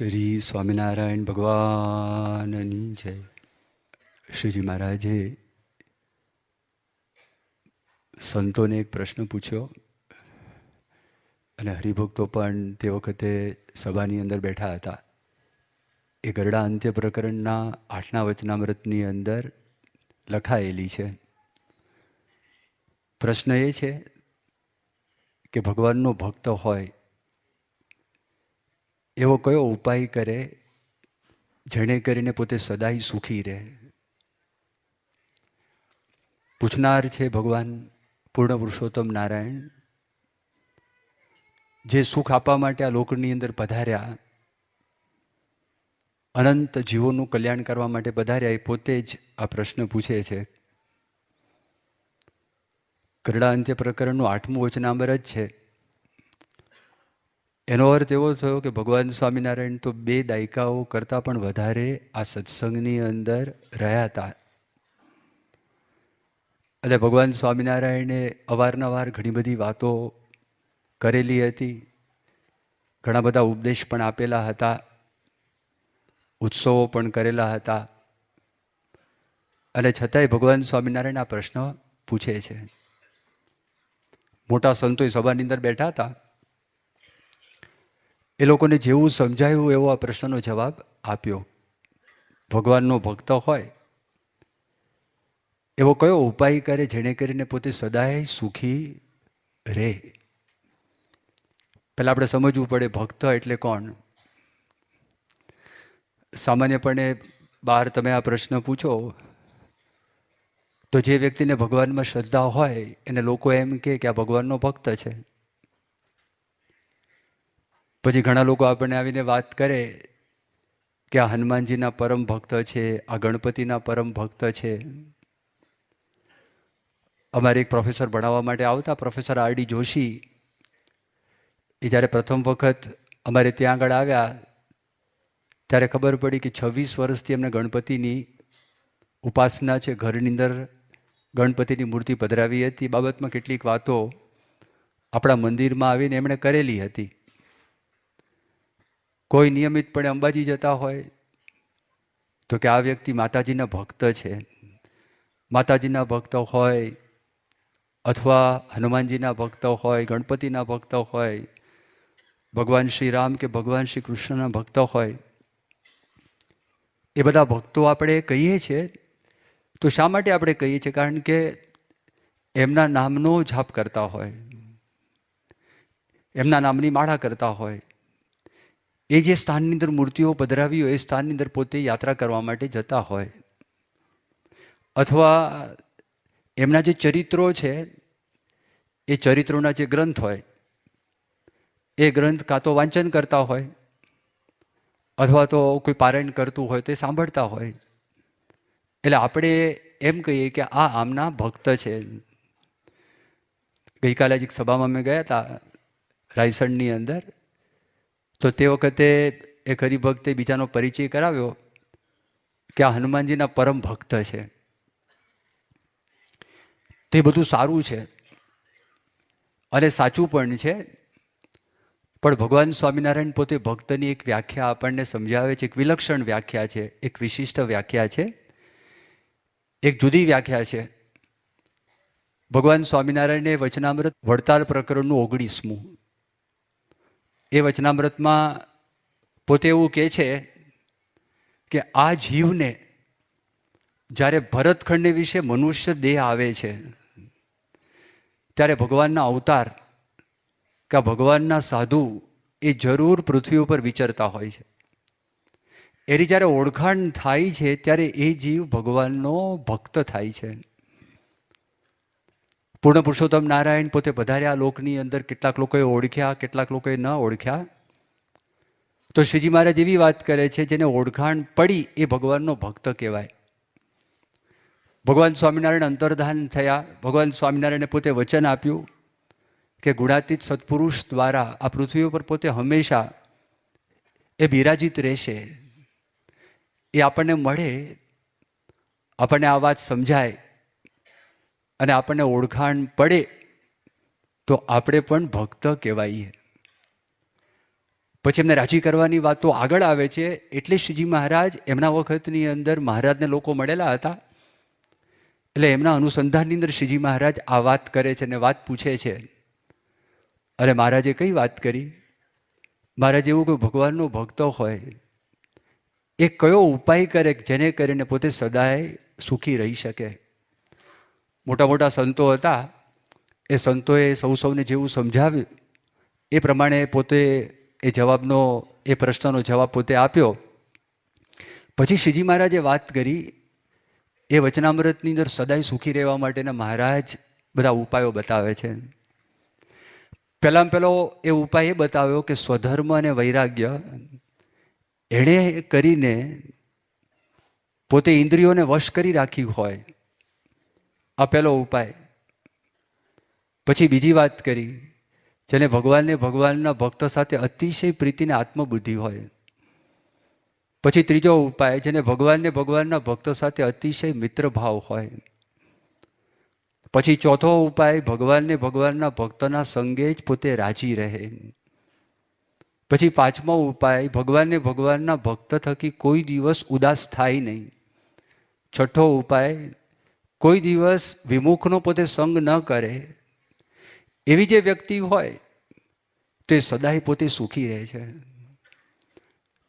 શ્રી સ્વામિનારાયણ ભગવાનની જય. શ્રીજી મહારાજે સંતોને એક પ્રશ્ન પૂછ્યો અને હરિભક્તો પણ તે વખતે સભાની અંદર બેઠા હતા. એ ગરડા અંત્ય પ્રકરણના 8ના વચનામૃતની અંદર લખાયેલી છે. પ્રશ્ન એ છે કે ભગવાનનો ભક્ત હોય એવો કયો ઉપાય કરે જેણે કરીને પોતે સદાય સુખી રહે. પૂછનાર છે ભગવાન પૂર્ણ પુરુષોત્તમ નારાયણ, જે સુખ આપવા માટે આ લોકની અંદર પધાર્યા, અનંત જીવોનું કલ્યાણ કરવા માટે પધાર્યા. એ પોતે જ આ પ્રશ્ન પૂછે છે. ગરડા અંત્ય પ્રકરણનું 8મું વચનામૃત છે. એનો અર્થ એવો થયો કે ભગવાન સ્વામિનારાયણ તો 2 દાયકાઓ કરતાં પણ વધારે આ સત્સંગની અંદર રહ્યા હતા. એટલે ભગવાન સ્વામિનારાયણે અવારનવાર ઘણી બધી વાતો કરેલી હતી, ઘણા બધા ઉપદેશ પણ આપેલા હતા, ઉત્સવો પણ કરેલા હતા, અને છતાંય ભગવાન સ્વામિનારાયણ આ પ્રશ્ન પૂછે છે. મોટા સંતો સભાની અંદર બેઠા હતા. એ લોકોને જેવું સમજાયું એવો આ પ્રશ્નનો જવાબ આપ્યો. ભગવાનનો ભક્ત હોય એવો કયો ઉપાય કરે જેણે કરીને પોતે સદાય સુખી રહે. પહેલાં આપણે સમજવું પડે ભક્ત એટલે કોણ. સામાન્યપણે બહાર તમે આ પ્રશ્ન પૂછો તો જે વ્યક્તિને ભગવાનમાં શ્રદ્ધા હોય એને લોકો એમ કે આ ભગવાનનો ભક્ત છે. પછી ઘણા લોકો આપણને આવીને વાત કરે કે આ હનુમાનજીના પરમ ભક્ત છે, આ ગણપતિના પરમ ભક્ત છે. અમારે એક પ્રોફેસર ભણાવવા માટે આવતા, પ્રોફેસર આર.ડી. જોશી. એ જ્યારે પ્રથમ વખત અમારે ત્યાં આગળ આવ્યા ત્યારે ખબર પડી કે 26 વર્ષથી એમને ગણપતિની ઉપાસના છે. ઘરની અંદર ગણપતિની મૂર્તિ પધરાવી હતી. બાબતમાં કેટલીક વાતો આપણા મંદિરમાં આવીને એમણે કરેલી હતી. કોઈ નિયમિતપણે અંબાજી જતા હોય તો કે આ વ્યક્તિ માતાજીના ભક્ત છે. માતાજીના ભક્ત હોય અથવા હનુમાનજીના ભક્ત હોય, ગણપતિના ભક્ત હોય, ભગવાન શ્રી રામ કે ભગવાન શ્રી કૃષ્ણના ભક્ત હોય, એ બધા ભક્તો આપણે કહીએ છીએ. તો શા માટે આપણે કહીએ છીએ? કારણ કે એમના નામનો જાપ કરતા હોય, એમના નામની માળા કરતા હોય, એ જે સ્થાનની અંદર મૂર્તિઓ પધરાવી હોય એ સ્થાનની અંદર પોતે યાત્રા કરવા માટે જતા હોય, અથવા એમના જે ચરિત્રો છે એ ચરિત્રોના જે ગ્રંથ હોય એ ગ્રંથ કાં તો વાંચન કરતા હોય અથવા તો કોઈ પારાયણ કરતું હોય તે સાંભળતા હોય. એટલે આપણે એમ કહીએ કે આ આમના ભક્ત છે. ગઈકાલે જ એક સભામાં અમે ગયા હતા રાયસણની અંદર, તો તે વખતે એક હરિભક્તે બીજાનો પરિચય કરાવ્યો કે આ હનુમાનજીના પરમ ભક્ત છે. તે બધું સારું છે અને સાચું પણ છે, પણ ભગવાન સ્વામિનારાયણ પોતે ભક્તની એક વ્યાખ્યા આપણને સમજાવે છે. એક વિલક્ષણ વ્યાખ્યા છે, એક વિશિષ્ટ વ્યાખ્યા છે, એક જુદી વ્યાખ્યા છે. ભગવાન સ્વામિનારાયણે વચનામૃત વડતાલ પ્રકરણનું 19મું એ વચનામૃતમાં પોતે એવું કહે છે કે આ જીવને જ્યારે ભરતખંડ વિશે મનુષ્ય દેહ આવે છે ત્યારે ભગવાનના અવતાર કે ભગવાનના સાધુ એ જરૂર પૃથ્વી ઉપર વિચરતા હોય છે. એની જ્યારે ઓળખાણ થાય છે ત્યારે એ જીવ ભગવાનનો ભક્ત થાય છે. પૂર્ણ પુરુષોત્તમ નારાયણ પોતે પધાર્યા લોકની અંદર. કેટલાક લોકોએ ઓળખ્યા, કેટલાક લોકોએ ન ઓળખ્યા. તો શ્રીજી મહારાજ એવી વાત કરે છે જેને ઓળખાણ પડી એ ભગવાનનો ભક્ત કહેવાય. ભગવાન સ્વામિનારાયણ અંતર્ધાન થયા. ભગવાન સ્વામિનારાયણે પોતે વચન આપ્યું કે ગુણાતીત સત્પુરુષ દ્વારા આ પૃથ્વી ઉપર પોતે હંમેશા એ બિરાજિત રહેશે. એ આપણને મળે, આપણને આ વાત સમજાય અને આપણને ઓળખાણ પડે તો આપણે પણ ભક્ત કહેવાઈએ. પછી એમને રાજી કરવાની વાતો આગળ આવે છે. એટલે શ્રીજી મહારાજ એમના વખતની અંદર મહારાજને લોકો મળેલા હતા, એટલે એમના અનુસંધાનની અંદર શ્રીજી મહારાજ આ વાત કરે છે અને વાત પૂછે છે. અને મહારાજે કઈ વાત કરી? મહારાજ એવું કોઈ ભગવાનનો ભક્ત હોય એ કયો ઉપાય કરે જેને કરીને પોતે સદાય સુખી રહી શકે? મોટા મોટા સંતો હતા, એ સંતોએ સૌને જેવું સમજાવ્યું એ પ્રમાણે પોતે એ જવાબનો, એ પ્રશ્નનો જવાબ પોતે આપ્યો. પછી શ્રીજી મહારાજે વાત કરી, એ વચનામૃતની અંદર સદાય સુખી રહેવા માટેના મહારાજ બધા ઉપાયો બતાવે છે. પહેલાં પહેલો એ ઉપાય એ બતાવ્યો કે સ્વધર્મ અને વૈરાગ્ય એણે કરીને પોતે ઇન્દ્રિયોને વશ કરી રાખી હોય, આ પહેલો ઉપાય. પછી બીજી વાત કરી, જેને ભગવાનના ભક્ત સાથે અતિશય પ્રીતિને આત્મબુદ્ધિ હોય. પછી ત્રીજો ઉપાય, જેને ભગવાનના ભક્ત સાથે અતિશય મિત્રભાવ હોય. પછી ચોથો ઉપાય, ભગવાનના ભક્તના સંગે જ પોતે રાજી રહે. પછી પાંચમો ઉપાય, ભગવાનના ભક્ત થકી કોઈ દિવસ ઉદાસ થાય નહીં. છઠ્ઠો ઉપાય, કોઈ દિવસ વિમુખનો પોતે સંગ ન કરે. એવી જે વ્યક્તિ હોય તે સદાય પોતે સુખી રહે છે.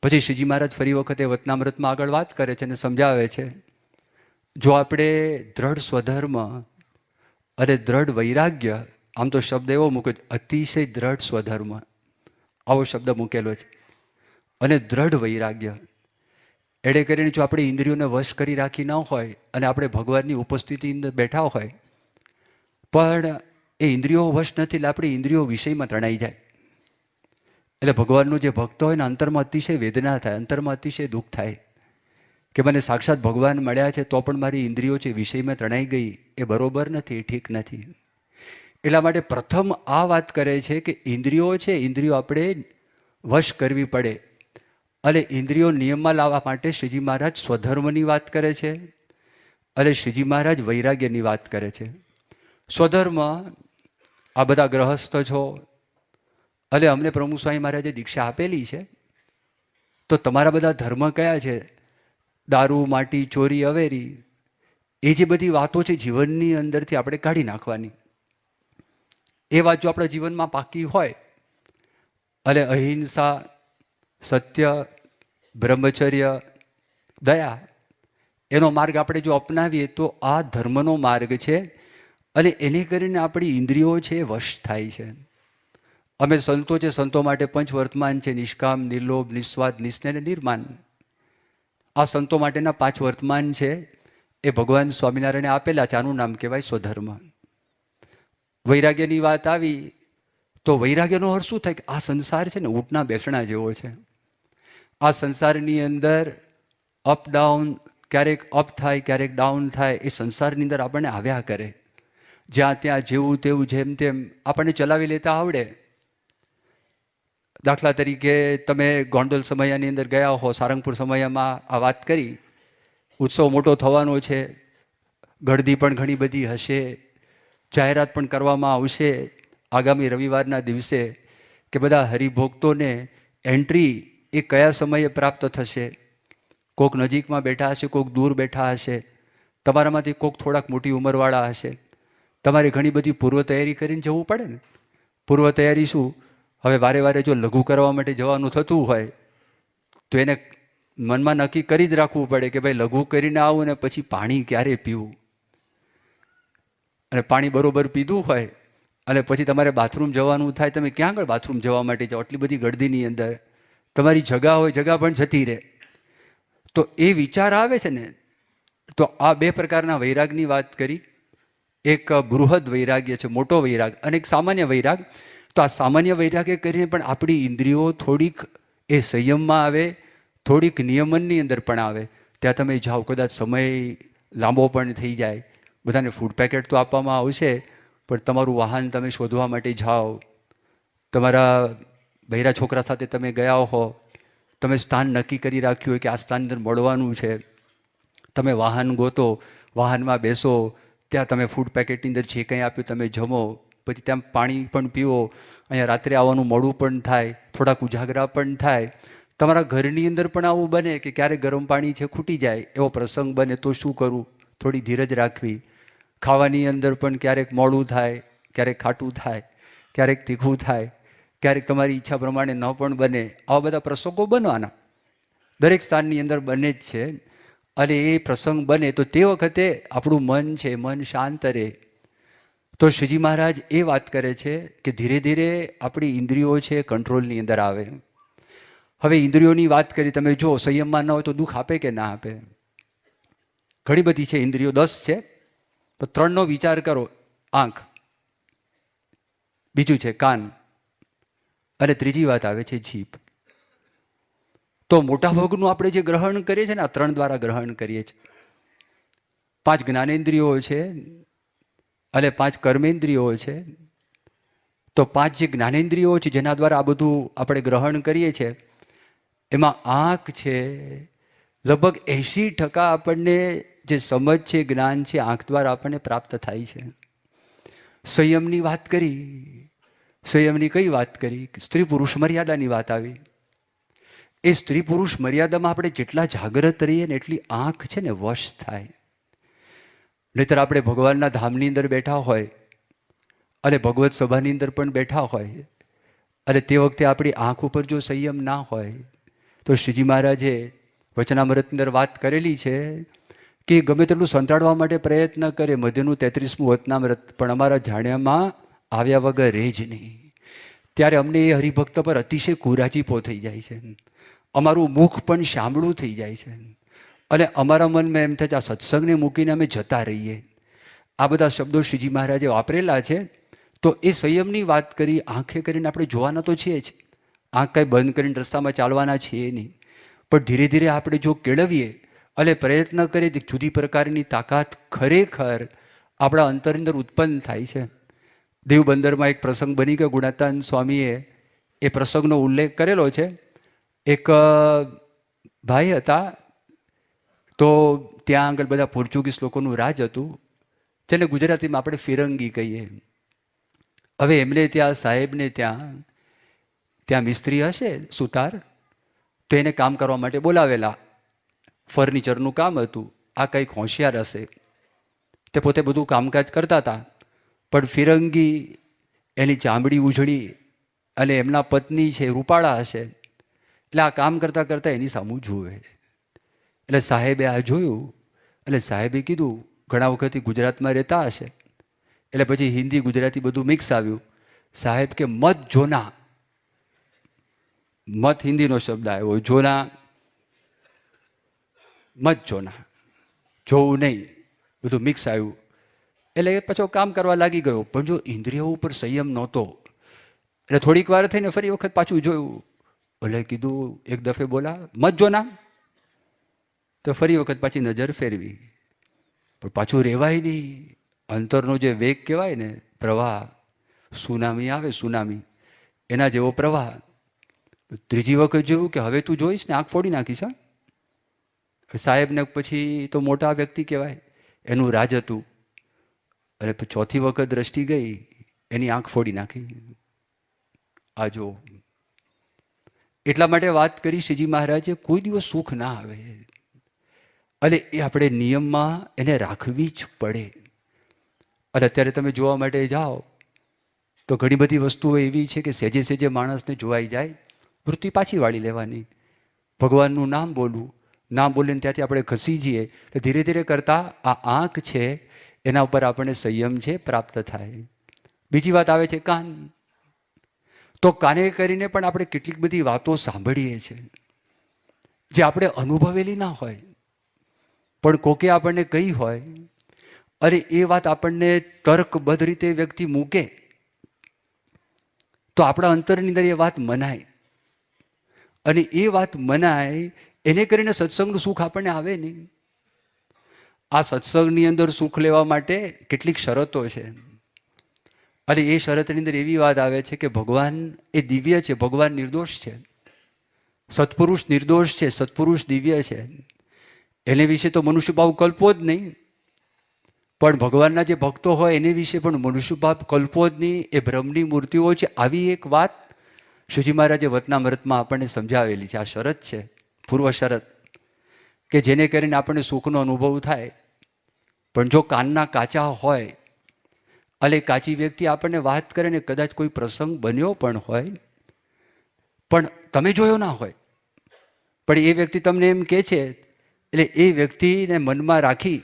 પછી શ્રીજી મહારાજ ફરી વખતે વચનામૃતમાં આગળ વાત કરે છે અને સમજાવે છે, જો આપણે દ્રઢ સ્વધર્મ અને દ્રઢ વૈરાગ્ય, આમ તો શબ્દ એવો મૂક્યો, અતિશય દ્રઢ સ્વધર્મ, આવો શબ્દ મૂકેલો છે, અને દ્રઢ વૈરાગ્ય, એડે કરીને જો આપણે ઇન્દ્રિયોને વશ કરી રાખી ન હોય અને આપણે ભગવાનની ઉપસ્થિતિની અંદર બેઠા હોય, પણ એ ઇન્દ્રિયો વશ નથી, એટલે આપણી ઇન્દ્રિયો વિષયમાં તણાઈ જાય. એટલે ભગવાનનો જે ભક્ત હોય ને, અંતરમાં અતિશય વેદના થાય, અંતરમાં અતિશય દુઃખ થાય કે મને સાક્ષાત ભગવાન મળ્યા છે તો પણ મારી ઇન્દ્રિયો છે વિષયમાં તણાઈ ગઈ. એ બરોબર નથી, ઠીક નથી. એટલા માટે પ્રથમ આ વાત કરે છે કે ઇન્દ્રિયો છે, ઇન્દ્રિયો આપણે વશ કરવી પડે. અને ઇન્દ્રિયો નિયમમાં લાવવા માટે શ્રીજી મહારાજ સ્વધર્મની વાત કરે છે અને શ્રીજી મહારાજ વૈરાગ્યની વાત કરે છે. સ્વધર્મ, આ બધા ગ્રહસ્થ છો અને અમને પ્રમુખ સ્વામી મહારાજે દીક્ષા આપેલી છે, તો તમારા બધા ધર્મ કયા છે? દારૂ, માટી, ચોરી, અવેરી, એ જે બધી વાતો છે જીવનની અંદરથી આપણે કાઢી નાખવાની. એ વાત જો આપણા જીવનમાં પાકી હોય અને અહિંસા, સત્ય, બ્રહ્મચર્ય, દયા, એનો માર્ગ આપણે જો અપનાવીએ તો આ ધર્મનો માર્ગ છે અને એને કરીને આપણી ઇન્દ્રિયો છે વશ થાય છે. અમે સંતો છે, સંતો માટે પંચ વર્તમાન છે, નિષ્કામ, નિર્લોભ, નિસ્વાદ, નિસ્નેહ અને નિર્માન. આ સંતો માટેના 5 વર્તમાન છે, એ ભગવાન સ્વામિનારાયણે આપેલા છે. આનું નામ કહેવાય સ્વધર્મ. વૈરાગ્યની વાત આવી તો વૈરાગ્યનો અર્થ શું થાય કે આ સંસાર છે ને ઊંટના બેસણા જેવો છે. આ સંસારની અંદર અપ ડાઉન, ક્યારેક અપ થાય, ક્યારેક ડાઉન થાય, એ સંસારની અંદર આપણને આવ્યા કરે. જ્યાં ત્યાં જેવું તેવું જેમ તેમ આપણને ચલાવી લેતા આવડે. દાખલા તરીકે તમે ગોંડલ સમયાની અંદર ગયા હો, સારંગપુર સમયમાં આ વાત કરી, ઉત્સવ મોટો થવાનો છે, ગળદી પણ ઘણી બધી હશે, જાહેરાત પણ કરવામાં આવશે આગામી રવિવારના દિવસે કે બધા હરિભક્તોને એન્ટ્રી એ કયા સમયે પ્રાપ્ત થશે. કોક નજીકમાં બેઠા હશે, કોક દૂર બેઠા હશે, તમારામાંથી કોક થોડાક મોટી ઉંમરવાળા હશે. તમારે ઘણી બધી પૂર્વ તૈયારી કરીને જવું પડે ને. પૂર્વ તૈયારી શું? હવે વારે વારે જો લઘુ કરવા માટે જવાનું થતું હોય તો એને મનમાં નક્કી કરી જ રાખવું પડે કે ભાઈ લઘુ કરીને આવું ને પછી પાણી ક્યારે પીવું. અને પાણી બરોબર પીધું હોય અને પછી તમારે બાથરૂમ જવાનું થાય, તમે ક્યાં આગળ બાથરૂમ જવા માટે જાઓ? આટલી બધી ગળદીની અંદર તમારી જગા હોય, જગા પણ જતી રહે. તો એ વિચાર આવે છે ને. તો આ 2 પ્રકારના વૈરાગની વાત કરી. એક બૃહદ વૈરાગ્ય છે, મોટો વૈરાગ, અને એક સામાન્ય વૈરાગ. તો આ સામાન્ય વૈરાગ્ય કરીને પણ આપણી ઇન્દ્રિયો થોડીક એ સંયમમાં આવે, થોડીક નિયમનની અંદર પણ આવે. ત્યાં તમે જાઓ, કદાચ સમય લાંબો પણ થઈ જાય, બધાને ફૂડ પેકેટ તો આપવામાં આવશે, પણ તમારું વાહન તમે શોધવા માટે જાઓ, તમારા બૈરા છોકરા સાથે તમે ગયા હો, તમે સ્થાન નક્કી કરી રાખ્યું હોય કે આ સ્થાન અંદર મળવાનું છે, તમે વાહન ગોતો, વાહનમાં બેસો, ત્યાં તમે ફૂડ પેકેટની અંદર જે કંઈ આપ્યું તમે જમો, પછી ત્યાં પાણી પણ પીવો, અહીંયા રાત્રે આવવાનું મોડું પણ થાય, થોડાક ઉજાગરા પણ થાય. તમારા ઘરની અંદર પણ આવું બને કે ક્યારેક ગરમ પાણી છે ખૂટી જાય, એવો પ્રસંગ બને તો શું કરવું? થોડી ધીરજ રાખવી. ખાવાની અંદર પણ ક્યારેક મોડું થાય, ક્યારેક ખાટું થાય, ક્યારેક તીખું થાય, ક્યારેક તમારી ઈચ્છા પ્રમાણે ન પણ બને. આવા બધા પ્રસંગો બનવાના દરેક સ્થાનની અંદર બને જ છે. અને એ પ્રસંગ બને તો તે વખતે આપણું મન છે, મન શાંત રહે. તો શ્રીજી મહારાજ એ વાત કરે છે કે ધીરે ધીરે આપણી ઇન્દ્રિયો છે કંટ્રોલની અંદર આવે. હવે ઇન્દ્રિયોની વાત કરી, તમે જો સંયમમાં ન હોય તો દુઃખ આપે કે ના આપે? ઘણી બધી છે ઇન્દ્રિયો, 10 છે, તો 3નો વિચાર કરો. આંખ, બીજું છે કાન, અને ત્રીજી વાત આવે છે જીભ. તો મોટા ભાગનું આપણે જે ગ્રહણ કરીએ છીએ ને, આ 3 દ્વારા ગ્રહણ કરીએ છીએ. 5 જ્ઞાનેન્દ્રિયો છે અને 5 કર્મેન્દ્રિયો છે. તો 5 જે જ્ઞાનેન્દ્રિયો છે જેના દ્વારા આ બધું આપણે ગ્રહણ કરીએ છીએ, એમાં આંખ છે, લગભગ 80% આપણને જે સમજ છે, જ્ઞાન છે, આંખ દ્વારા આપણને પ્રાપ્ત થાય છે. સંયમની વાત કરી, સંયમની કઈ વાત કરી? સ્ત્રી પુરુષ મર્યાદાની વાત આવી. એ સ્ત્રી પુરુષ મર્યાદામાં આપણે જેટલા જાગ્રત રહીએ ને એટલી આંખ છે ને વશ થાય. નહીતર આપણે ભગવાનના ધામની અંદર બેઠા હોય અને ભગવત સભાની અંદર પણ બેઠા હોય, અને તે વખતે આપણી આંખ ઉપર જો સંયમ ના હોય, તો શ્રીજી મહારાજે વચનામૃતની અંદર વાત કરેલી છે કે ગમે તેટલું સંતાડવા માટે પ્રયત્ન કરે, મધ્યનું 33મું વચનામૃત, પણ અમારા જાણ્યામાં આવ્યા વગર રહે જ નહીં. ત્યારે અમને એ હરિભક્ત પર અતિશય કુરાજીપો થઈ જાય છે, અમારું મુખ પણ શામળું થઈ જાય છે, અને અમારા મનમાં એમ થાય છે આ સત્સંગને મૂકીને અમે જતા રહીએ. આ બધા શબ્દો શ્રીજી મહારાજે વાપરેલા છે. તો એ સંયમની વાત કરી. આંખે કરીને આપણે જોવાના તો છીએ જ, આંખ કાંઈ બંધ કરીને રસ્તામાં ચાલવાના છીએ નહીં, પણ ધીરે ધીરે આપણે જો કેળવીએ અને પ્રયત્ન કરીએ તો જુદી પ્રકારની તાકાત ખરેખર આપણા અંતરની અંદર ઉત્પન્ન થાય છે. દેવબંદરમાં એક પ્રસંગ બની ગયો. ગુણાતાન સ્વામીએ એ પ્રસંગનો ઉલ્લેખ કરેલો છે. એક ભાઈ હતા, તો ત્યાં આગળ બધા પોર્ચુગીઝ લોકોનું રાજ હતું, જેને ગુજરાતીમાં આપણે ફિરંગી કહીએ. હવે એમને ત્યાં સાહેબને ત્યાં મિસ્ત્રી હશે, સુતાર, તો એને કામ કરવા માટે બોલાવેલા. ફર્નિચરનું કામ હતું. આ કંઈક હોશિયાર હશે, તે પોતે બધું કામકાજ કરતા હતા. પણ ફિરંગી, એની ચામડી ઉજળી અને એમના પત્ની છે રૂપાળા હશે, એટલે આ કામ કરતાં કરતાં એની સામું જુએ. એટલે સાહેબે આ જોયું, એટલે સાહેબે કીધું, ઘણા વખતથી ગુજરાતમાં રહેતા હશે, એટલે પછી હિન્દી ગુજરાતી બધું મિક્સ આવ્યું. સાહેબ કે મત જોના, મત હિન્દીનો શબ્દ આવ્યો, જોના મત જોના, જોવું નહીં, બધું મિક્સ આવ્યું. એટલે એ પાછો કામ કરવા લાગી ગયો. પણ જો ઇન્દ્રિયો ઉપર સંયમ નહોતો, એટલે થોડીક વાર થઈને ફરી વખત પાછું જોયું. એટલે કીધું, એક દફે બોલા મત જોના, તો ફરી વખત પાછી નજર ફેરવી, પણ પાછું રહેવાય નહીં. અંતરનો જે વેગ કહેવાય ને, પ્રવાહ, સુનામી આવે, સુનામી, એના જેવો પ્રવાહ. ત્રીજી વખત જોયું કે હવે તું જોઈશ ને આંખ ફોડી નાખીશ. સાહેબને પછી તો મોટા વ્યક્તિ કહેવાય, એનું રાજ હતું, અને ચોથી વખત દ્રષ્ટિ ગઈ, એની આંખ ફોડી નાખી. આ જો, એટલા માટે વાત કરી શ્રીજી મહારાજે, કોઈ દિવસ સુખ ના આવે, અને એ આપણે નિયમમાં એને રાખવી જ પડે. અને અત્યારે તમે જોવા માટે જાઓ તો ઘણી બધી વસ્તુઓ એવી છે કે સેજે સેજે માણસને જોવાઈ જાય, વૃત્તિ પાછી વાળી લેવાની. ભગવાનનું નામ બોલવું, નામ બોલીને ત્યાંથી આપણે ખસી જઈએ, એટલે ધીરે ધીરે કરતાં આ આંખ છે એના ઉપર આપણને સંયમ છે પ્રાપ્ત થાય. બીજી વાત આવે છે કાન. તો કાને કરીને પણ આપણે કેટલીક બધી વાતો સાંભળીએ છીએ જે આપણે અનુભવેલી ના હોય, પણ કોકે આપણને કહી હોય, અને એ વાત આપણને તર્કબદ્ધ રીતે વ્યક્તિ મૂકે તો આપણા અંતરની અંદર એ વાત મનાય, અને એ વાત મનાય એને કરીને સત્સંગનું સુખ આપણને આવે નહીં. આ સત્સંગની અંદર સુખ લેવા માટે કેટલીક શરતો છે, અને એ શરતની અંદર એવી વાત આવે છે કે ભગવાન એ દિવ્ય છે, ભગવાન નિર્દોષ છે, સત્પુરુષ નિર્દોષ છે, સત્પુરુષ દિવ્ય છે, એને વિશે તો મનુષ્ય ભાવ કલ્પવો જ નહીં. પણ ભગવાનના જે ભક્તો હોય એને વિશે પણ મનુષ્યભાવ કલ્પો જ નહીં, એ બ્રહ્મની મૂર્તિઓ છે. આવી એક વાત શ્રીજી મહારાજે વતનામૃતમાં આપણને સમજાવેલી છે. આ શરત છે, પૂર્વ શરત, કે જેને કરીને આપણને સુખનો અનુભવ થાય. પણ જો કાનના કાચા હોય અને કાચી વ્યક્તિ આપણને વાત કરે ને કદાચ કોઈ પ્રસંગ બન્યો પણ હોય પણ તમે જોયો ના હોય, પણ એ વ્યક્તિ તમને એમ કહે છે, એટલે એ વ્યક્તિને મનમાં રાખી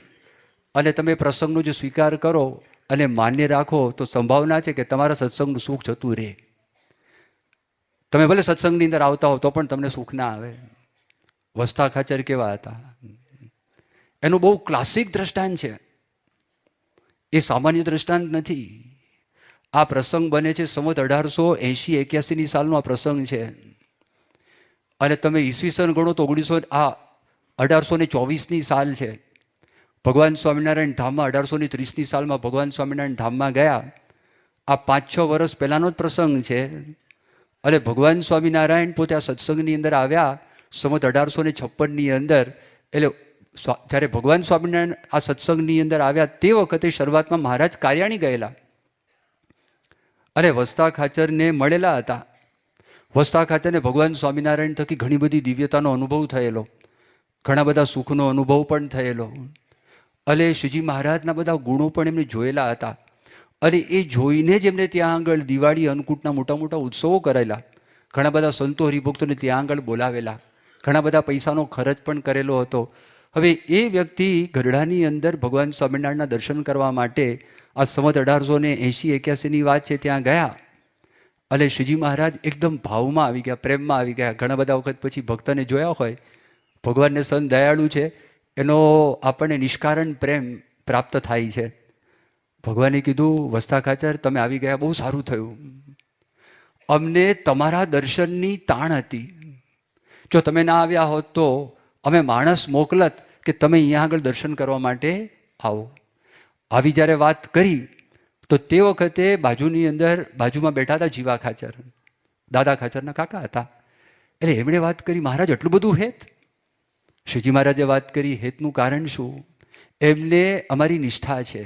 અને તમે પ્રસંગનો જો સ્વીકાર કરો અને માન્ય રાખો તો સંભાવના છે કે તમારા સત્સંગનું સુખ જતું રહે. તમે ભલે સત્સંગની અંદર આવતા હો તો પણ તમને સુખ ના આવે. વસ્તા ખાચર કેવા હતા, એનું બહુ ક્લાસિક દ્રષ્ટાંત છે. એ સામાન્ય દ્રષ્ટાંત નથી. આ પ્રસંગ બને છે સંવત 1880-81 સાલનો આ પ્રસંગ છે. અને તમે ઈસવીસન ગણો તો 1824 સાલ છે. ભગવાન સ્વામિનારાયણ ધામમાં 1830 સાલમાં ભગવાન સ્વામિનારાયણ ધામમાં ગયા. આ 5-6 વર્ષ પહેલાંનો જ પ્રસંગ છે. અને ભગવાન સ્વામિનારાયણ પોતે આ સત્સંગની અંદર આવ્યા સંવત 1856 અંદર. એટલે જ્યારે ભગવાન સ્વામિનારાયણ આ સત્સંગની અંદર આવ્યા તે વખતે શરૂઆતમાં મહારાજ કાર્યાણી ગયેલા અને વસ્તા ખાચરને મળેલા હતા. વસ્તા ખાચરને ભગવાન સ્વામિનારાયણ થકી ઘણી બધી દિવ્યતાનો અનુભવ થયેલો, ઘણા બધા સુખનો અનુભવ પણ થયેલો. અને શ્રીજી મહારાજના બધા ગુણો પણ એમને જોયેલા હતા. અને એ જોઈને જ એમને ત્યાં આગળ દિવાળી અન્નકૂટના મોટા મોટા ઉત્સવો કરેલા. ઘણા બધા સંતો હરિભક્તોને ત્યાં આગળ બોલાવેલા, ઘણા બધા પૈસાનો ખર્ચ પણ કરેલો હતો. હવે એ વ્યક્તિ ગઢડાની અંદર ભગવાન સ્વામિનારાયણના દર્શન કરવા માટે આ સંવત 1880-81ની વાત છે ત્યાં ગયા. અને શ્રીજી મહારાજ એકદમ ભાવમાં આવી ગયા, પ્રેમમાં આવી ગયા. ઘણા બધા વખત પછી ભક્તને જોયા હોય, ભગવાનને સંત દયાળુ છે એનો આપણને નિષ્કારણ પ્રેમ પ્રાપ્ત થાય છે. ભગવાને કીધું, વસ્તા ખાચર તમે આવી ગયા, બહુ સારું થયું. અમને તમારા દર્શનની તાણ હતી. જો તમે ના આવ્યા હોત તો અમે માણસ મોકલત કે તમે અહીંયા આગળ દર્શન કરવા માટે આવો. આવી જ્યારે વાત કરી તો તે વખતે બાજુની અંદર બાજુમાં બેઠા હતા જીવા ખાચર, દાદા ખાચરના કાકા હતા. એટલે એમણે વાત કરી, મહારાજ એટલું બધું હેત? શ્રીજી મહારાજે વાત કરી, હેતનું કારણ શું? એમને અમારી નિષ્ઠા છે,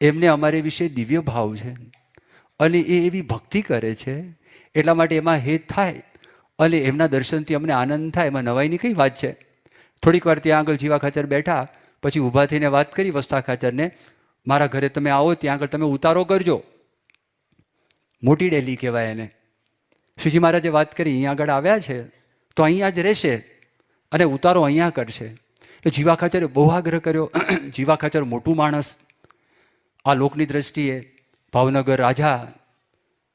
એમને અમારી વિશે દિવ્ય ભાવ છે અને એ એવી ભક્તિ કરે છે એટલા માટે એમાં હેત થાય અને એમના દર્શનથી અમને આનંદ થાય. એમાં નવાઈની કઈ વાત છે? થોડીક વાર ત્યાં આગળ જીવા ખાચર બેઠા, પછી ઊભા થઈને વાત કરી વસ્તા ખાચરને, મારા ઘરે તમે આવો ત્યાં આગળ તમે ઉતારો કરજો. મોટી ડેલી કહેવાય એને. શ્રીજી મહારાજે વાત કરી, અહીંયા આગળ આવ્યા છે તો અહીંયા જ રહેશે અને ઉતારો અહીંયા કરશે. એટલે જીવા ખાચરે બહુ આગ્રહ કર્યો. જીવા ખાચર મોટું માણસ, આ લોકની દ્રષ્ટિએ ભાવનગર રાજા,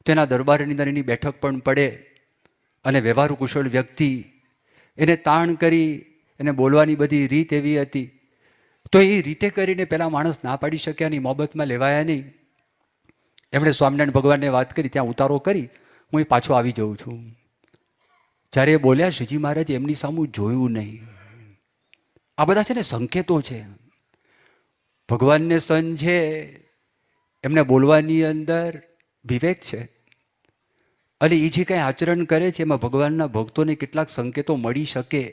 તેના દરબારની અંદર એની બેઠક પણ પડે અને વ્યવહારુ કુશળ વ્યક્તિ, એને તાણ કરી, એને બોલવાની બધી રીત એવી હતી. તો એ રીતે કરીને પેલા માણસ ના પાડી શક્યા નહીં, મોહબ્બતમાં લેવાયા નહીં. એમણે સ્વામિનારાયણ ભગવાનને વાત કરી, ત્યાં ઉતારો કરી, હું એ પાછો આવી જાઉં છું. જ્યારે એ બોલ્યા, શ્રીજી મહારાજે એમની સામું જોયું નહીં. આ બધા છે ને સંકેતો છે. ભગવાનને સન છે, એમને બોલવાની અંદર વિવેક છે અને એ જે કંઈ આચરણ કરે છે એમાં ભગવાનના ભક્તોને કેટલાક સંકેતો મળી શકે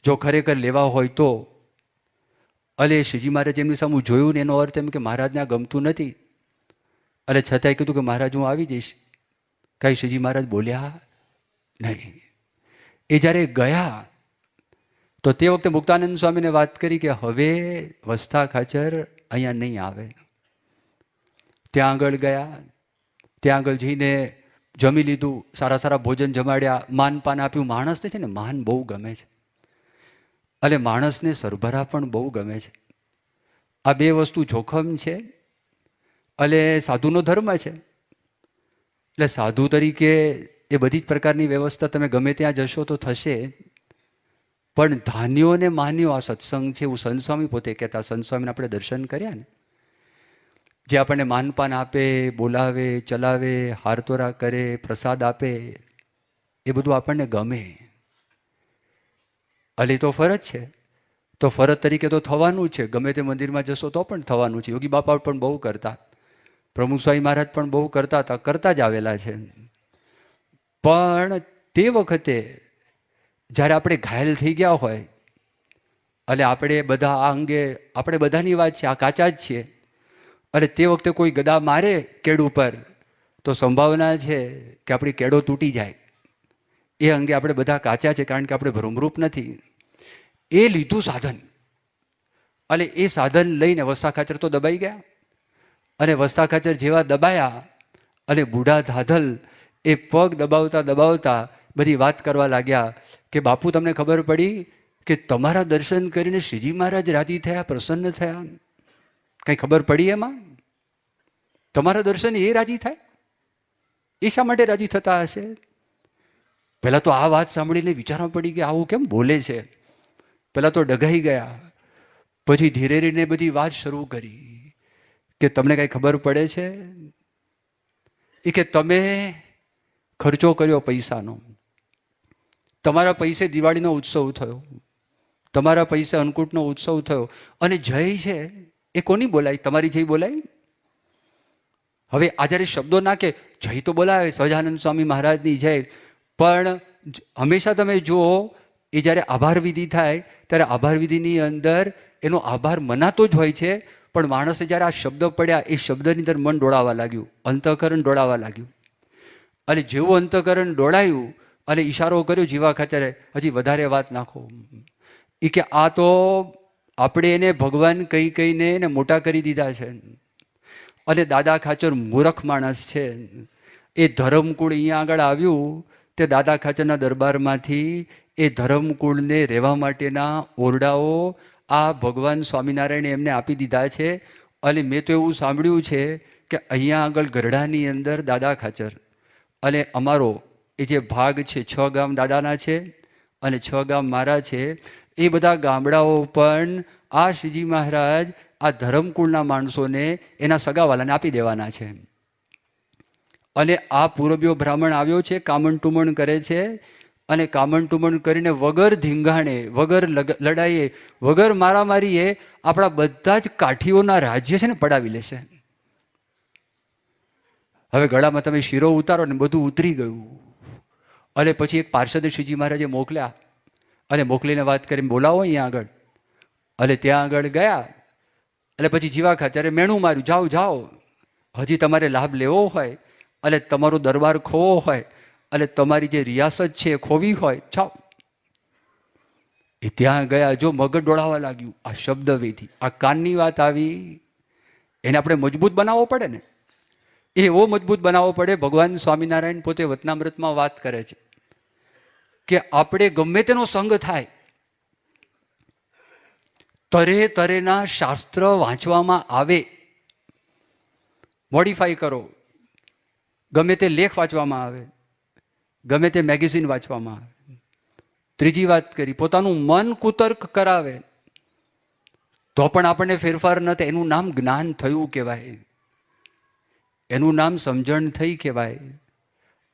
જો ખરેખર લેવા હોય તો. અને શ્રીજી મહારાજ એમની સામે જોયું ને એનો અર્થ એમ કે મહારાજને આ ગમતું નથી અને છતાંય કીધું કે મહારાજ હું આવી જઈશ. કાંઈ શ્રીજી મહારાજ બોલ્યા નહીં. એ જ્યારે ગયા તો તે વખતે મુક્તાનંદ સ્વામીને વાત કરી કે હવે વસ્તા ખાચર અહીંયા નહીં આવે. ત્યાં આગળ ગયા, ત્યાં આગળ જઈને જમી લીધું, સારા સારા ભોજન જમાડ્યા, માનપાન આપ્યું. માણસને છે ને માન બહુ ગમે છે અને માણસને સરભરા પણ બહુ ગમે છે. આ બે વસ્તુ જોખમ છે અને સાધુનો ધર્મ છે. એટલે સાધુ તરીકે એ બધી જ પ્રકારની વ્યવસ્થા તમે ગમે ત્યાં જશો તો થશે. પણ ધાન્યો ને માન્યો આ સત્સંગ છે એવું સંત સ્વામી પોતે કહેતા. સંત સ્વામીને આપણે દર્શન કર્યા ને, જે આપણને માનપાન આપે, બોલાવે, ચલાવે, હારતોરા કરે, પ્રસાદ આપે, એ બધું આપણને ગમે. અલી તો ફરજ છે, તો ફરજ તરીકે તો થવાનું છે. ગમે તે મંદિરમાં જશો તો પણ થવાનું છે. યોગી બાપા પણ બહુ કરતા, પ્રમુખ સ્વામી મહારાજ પણ બહુ કરતા હતા, કરતા જ આવેલા છે. પણ તે વખતે જ્યારે આપણે ઘાયલ થઈ ગયા હોય અને આપણે બધા આ અંગે આપણે બધાની વાત છે, આ કાચા જ છીએ. અને તે વખતે કોઈ ગદા મારે કેડ ઉપર તો સંભાવના છે કે આપણી કેડો તૂટી જાય. એ અંગે આપણે બધા કાચા છે, કારણ કે આપણે ભ્રમરૂપ નથી. એ લીધું સાધન, અને એ સાધન લઈને વસ્તા ખાચર તો દબાઈ ગયા. અને વસ્તા ખાચર જેવા દબાયા અને બુઢા ધાધલ એ પગ દબાવતા દબાવતા બધી વાત કરવા લાગ્યા કે બાપુ, તમને ખબર પડી કે તમારા દર્શન કરીને શ્રીજી મહારાજ રાજી થયા, પ્રસન્ન થયા? કંઈ ખબર પડી એમાં? તમારા દર્શન એ રાજી થાય? એ શા માટે રાજી થતા હશે? પહેલાં તો આ વાત સાંભળીને વિચારવા પડી કે આવું કેમ બોલે છે. પહેલાં તો ડઘાઈ ગયા, પછી ધીરે ધીરે બધી વાત શરૂ કરી કે તમને કાંઈ ખબર પડે છે? એ કે તમે ખર્ચો કર્યો પૈસાનો, તમારા પૈસે દિવાળીનો ઉત્સવ થયો, તમારા પૈસે અન્નકૂટનો ઉત્સવ થયો, અને જય છે એ કોની બોલાય? તમારી જય બોલાય? હવે આ જ્યારે શબ્દો નાખે, જય તો બોલાવે સહજાનંદ સ્વામી મહારાજની જય, પણ હંમેશા તમે જુઓ એ જ્યારે આભાર વિધિ થાય ત્યારે આભાર વિધિની અંદર એનો આભાર મનાતો જ હોય છે, પણ માણસે જ્યારે આ શબ્દ પડ્યા એ શબ્દની અંદર મન દોડાવવા લાગ્યું, અંતઃકરણ દોડાવવા લાગ્યું. અને જેવું અંતઃકરણ દોડાયું અને ઈશારો કર્યો જીવા ખાચરે, હજી વધારે વાત નાખો. એ કે આ તો આપણે એને ભગવાન કહી કહીને એને મોટા કરી દીધા છે. અને દાદા ખાચર મૂર્ખ માણસ છે. એ ધર્મકુળ અહીંયા આગળ આવ્યું તે દાદા ખાચરના દરબારમાંથી એ ધર્મકુળને રહેવા માટેના ઓરડાઓ આ ભગવાન સ્વામિનારાયણે એમને આપી દીધા છે. અને મેં તો એવું સાંભળ્યું છે કે અહીંયા આગળ ગરડાની અંદર દાદા ખાચર અને અમારો એ જે ભાગ છે, 6 ગામ દાદાના છે અને 6 ગામ મારા છે, એ બધા ગામડાઓ પણ આ શ્રીજી મહારાજ આ ધર્મકુળના માણસોને એના સગાવાલાને આપી દેવાના છે. અને આ પૂરબીયો બ્રાહ્મણ આવ્યો છે, કામણ ટુમણ કરે છે, અને કામણ ટુમણ કરીને વગર ધીંગાણે, વગર લડાઈએ, વગર મારામારીએ આપણા બધા જ કાઠીઓના રાજ્ય છે ને પડાવી લેશે. હવે ગળામાં તમે શીરો ઉતારો ને બધું ઉતરી ગયું. અને પછી એક પાર્ષદ શ્રીજી મહારાજે મોકલ્યા અને મોકલીને વાત કરીને બોલાવો અહીંયા આગળ. અને ત્યાં આગળ ગયા એટલે પછી જીવા ખાચરે મેણું માર્યું, જાઓ જાઓ, હજી તમારે લાભ લેવો હોય અને તમારો દરબાર ખોવો હોય અને તમારી જે રિયાસત છે એ ખોવી હોય, જાઓ. એ ત્યાં ગયા, જો મગજ દોડાવવા લાગ્યું. આ શબ્દ વિધિ, આ કાનની વાત આવી, એને આપણે મજબૂત બનાવવો પડે ને. એવો મજબૂત બનાવવો પડે. ભગવાન સ્વામિનારાયણ પોતે વચનામૃતમાં વાત કરે છે કે આપણે ગમે તેનો સંગ થાય, તરે તરેના શાસ્ત્ર વાંચવામાં આવે, મોડિફાઈ કરો, ગમે તે લેખ વાંચવામાં આવે, ગમે તે મેગેઝિન વાંચવામાં આવે. ત્રીજી વાત કરી, પોતાનું મન કુતર્ક કરાવે તો પણ આપણને ફેરફાર ન થાય. એનું નામ જ્ઞાન થયું કહેવાય, એનું નામ સમજણ થઈ કહેવાય.